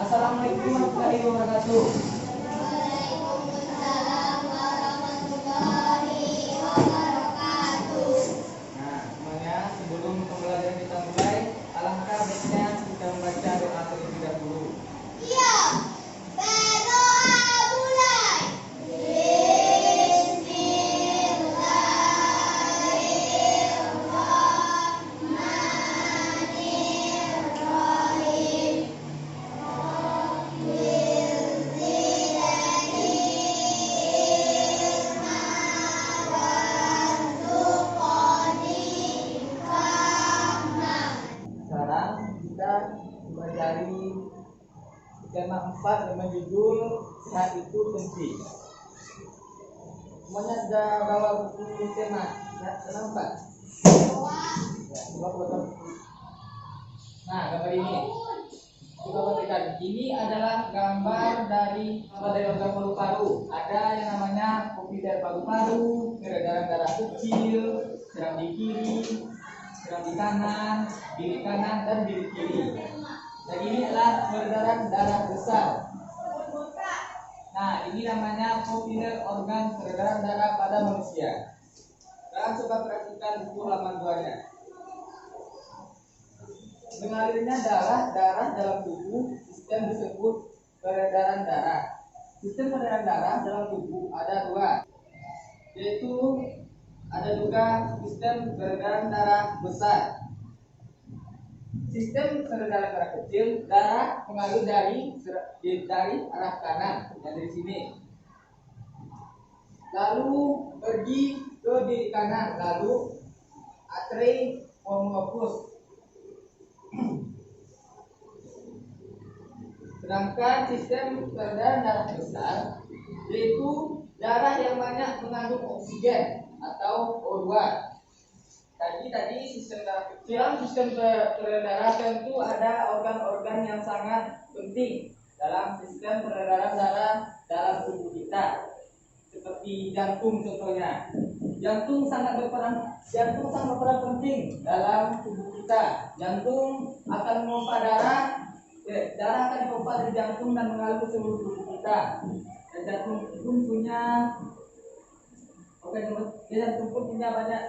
Assalamualaikum warahmatullahi wabarakatuh. Waalaikumsalam warahmatullahi wabarakatuh. Nah, semuanya sebelum pembelajaran kita mulai, alangkah baiknya kita membaca doa terlebih dahulu. Iya, berdoa mulai. Bismillahirrahmanirrahim. Sekarang kita mempelajari tema 4 dengan judul sehat itu penting. Semuanya sudah bawa buku tema sehat 4. Ya, coba foto. Nah, gambar ini. Coba perhatikan. Ini adalah gambar dari organ paru-paru. Ada yang namanya kopi dari paru-paru, peredaran darah kecil, seram di kiri, seram di kanan, bilik kanan dan bilik kiri. Dan ini adalah peredaran darah besar. Nah, ini namanya populer organ peredaran darah pada manusia. Sekarang coba perhatikan buku halaman 2-nya. Mengalirnya darah dalam tubuh, sistem disebut peredaran darah. Sistem peredaran darah dalam tubuh ada 2, yaitu ada juga sistem peredaran darah besar. Sistem peredaran darah kecil, darah mengalir dari arah kanan, yang dari sini, lalu pergi ke bilik kanan, lalu arteriovenous. Sedangkan sistem peredaran darah besar yaitu darah yang banyak mengandung oksigen atau O2. Tadi sistem darah kecil, sistem peredaran darah tentu ada organ-organ yang sangat penting dalam sistem peredaran darah dalam tubuh kita. Seperti jantung contohnya. Jantung sangat berperan penting dalam tubuh kita. Jantung akan memompa darah akan dipompa dari jantung dan mengalir ke seluruh tubuh kita. Dan jantung pun punya jantung pun punya banyak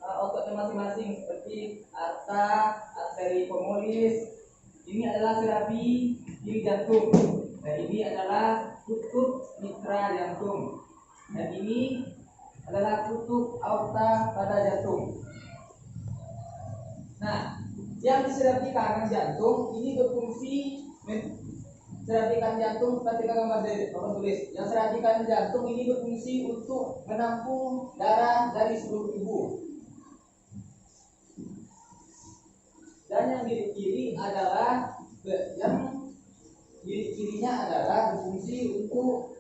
ototnya masing-masing, seperti arteri pemolys. Ini adalah serabi kiri jantung. Dan ini adalah kutub mitra jantung. Dan ini adalah kutub aorta pada jantung. Nah, yang diserapi kanan jantung ini berfungsi serapikan jantung seperti gambar tulis. Yang serapikan jantung ini berfungsi untuk menampung darah dari seluruh tubuh. Dan yang bilik kiri adalah kirinya adalah berfungsi untuk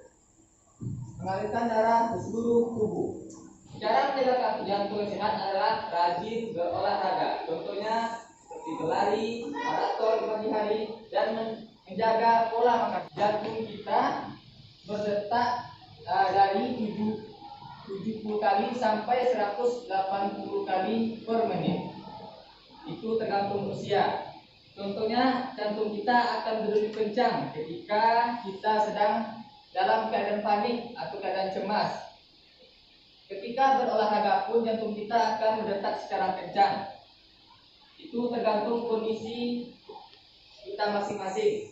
mengalirkan darah ke seluruh tubuh. Cara menjaga kaki jantung sehat adalah rajin berolahraga. Contohnya seperti berlari, maraton di pagi hari, dan menjaga pola makan. Jantung kita berdetak dari 70 kali sampai 180 kali per menit. Itu tergantung usia. Contohnya jantung kita akan berdenyut kencang ketika kita sedang dalam keadaan panik atau keadaan cemas. Ketika berolahraga pun jantung kita akan berdetak secara kencang. Itu tergantung kondisi kita masing-masing.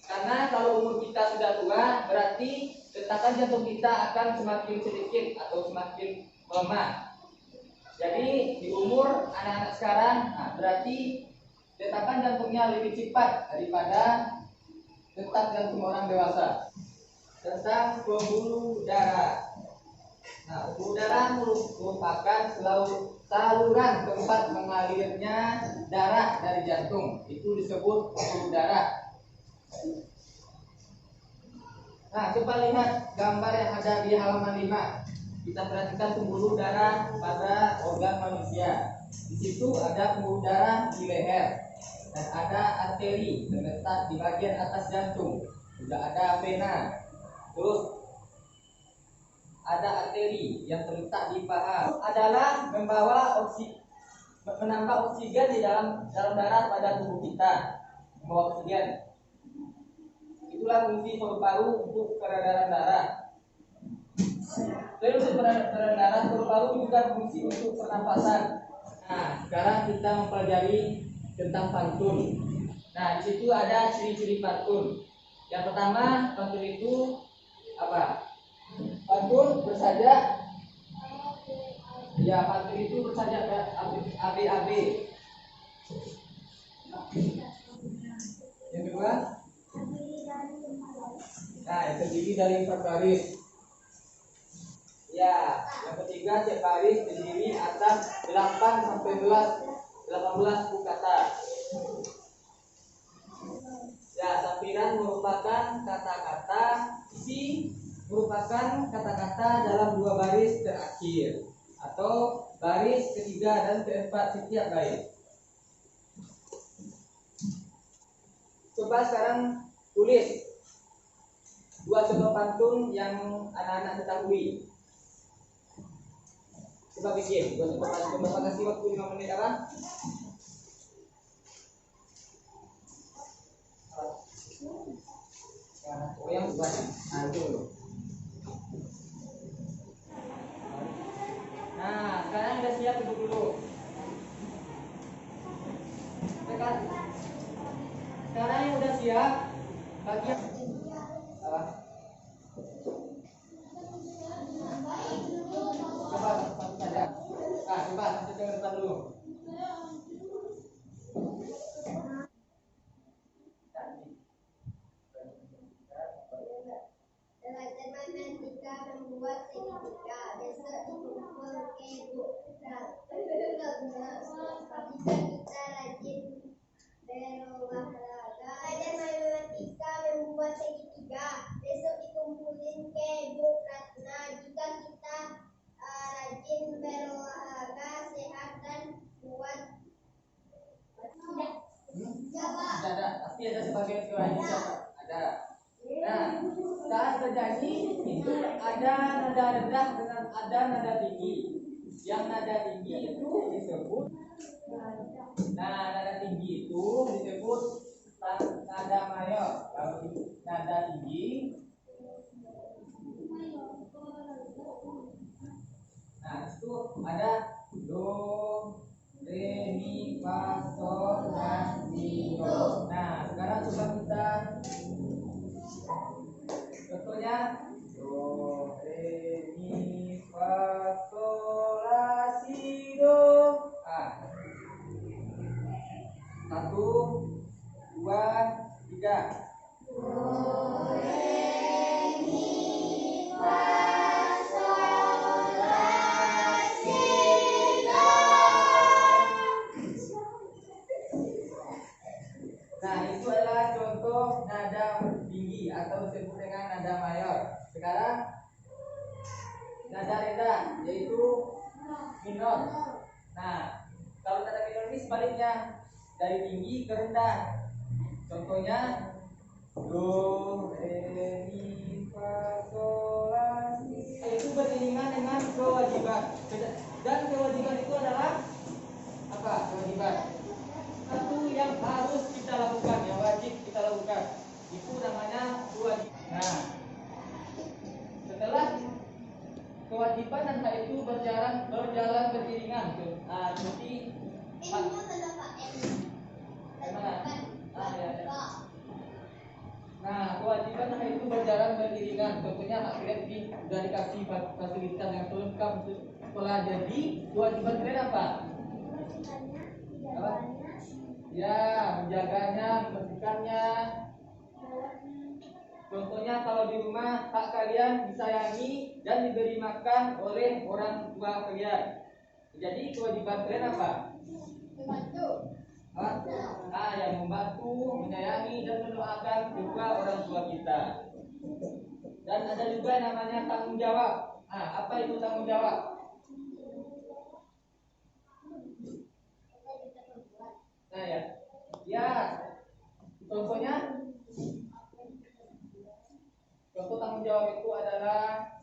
Karena kalau umur kita sudah tua, berarti detakan jantung kita akan semakin sedikit atau semakin melemah. Jadi di umur anak-anak sekarang, berarti detakan jantungnya lebih cepat daripada detak jantung orang dewasa. Tentang pembuluh darah. Nah, pembuluh darah merupakan saluran tempat mengalirnya darah dari jantung. Itu disebut pembuluh darah. Nah, coba lihat gambar yang ada di halaman 5. Kita perhatikan pembuluh darah pada organ manusia. Di situ ada pembuluh darah di leher dan ada arteri terletak di bagian atas jantung. Juga ada vena. Terus ada arteri yang terletak di paha. Adalah menambah oksigen di dalam darah pada tubuh kita. membawa oksigen. Itulah fungsi paru-paru untuk peredaran darah. Selain untuk peredaran darah, paru-paru juga fungsi untuk pernapasan. Nah, sekarang kita mempelajari tentang pantun. Nah, di situ ada ciri-ciri pantun. Yang pertama, pantun itu apa? Pantun bersaja. Ya, pantun itu bersaja AB. Yang kedua, nah, yang terdiri dari 4 baris. Ya, yang ketiga tiap baris terdiri atas 8 sampai 18 buku kata. Ya, sampiran merupakan kata-kata, isi merupakan kata-kata dalam 2 baris terakhir atau baris ketiga dan keempat setiap baris. Coba sekarang tulis 2 contoh pantun yang anak-anak ketahui. Coba bikin 2 contoh pantun. Bapak kasih waktu 5 menit apa? Oh, yang buat. Nah, itu dulu. Nah, sekarang udah siap, duduk dulu. Sekarang yang udah siap, bagian apa? Coba satu saja. Nah, coba satu ke depan dulu. Belajar matematika membuat segitiga. Besok dikumpul ke buku. Jika kita rajin berolahraga. Belajar matematika membuat segitiga. Besok dikumpulin ke buku Ratna. Jika kita rajin berolahraga, sehat dan kuat. Ada, tapi ada sebagian lain ada. Nah, saat bernyanyi itu ada nada rendah dengan ada nada tinggi. Yang nada tinggi itu disebut, nah, nada tinggi itu disebut nada mayor. Kalau nada tinggi, nah itu ada do, re, mi, fa, sol, la, si, do. Nah, sekarang coba kita contohnya do, re, mi, fa, sol, la, si, do. Ah, 1, 2, 3. Nah, itu adalah contoh nada tinggi atau disebut dengan nada mayor. Sekarang nada rendah yaitu minor. Nah, kalau nada minor ini sebaliknya, dari tinggi ke rendah. Contohnya do, re, mi, fa, sol, la, si. Itu beriringan dengan kewajiban. Dan kewajiban itu adalah apa? Kewajiban satu yang harus kita lakukan, yang wajib kita lakukan. Itu namanya kewajiban. Nah, setelah kewajiban dan hal itu berjalan beriringan tuh. Nah, seperti nah, kewajiban hal itu berjalan beriringan. Contohnya Pak Kalian sudah dikasih fasilitas yang lengkap untuk sekolah. Jadi kewajiban kalian apa? Apa? Ya, menjaganya, membersihkannya. Contohnya kalau di rumah hak kalian disayangi dan diberi makan oleh orang tua kalian. Jadi kewajiban kalian apa? Membantu. Yang membantu, menyayangi dan mendoakan kedua orang tua kita. Dan ada juga yang namanya tanggung jawab. Apa itu tanggung jawab? Nah, ya, contohnya, contoh tanggung jawab itu adalah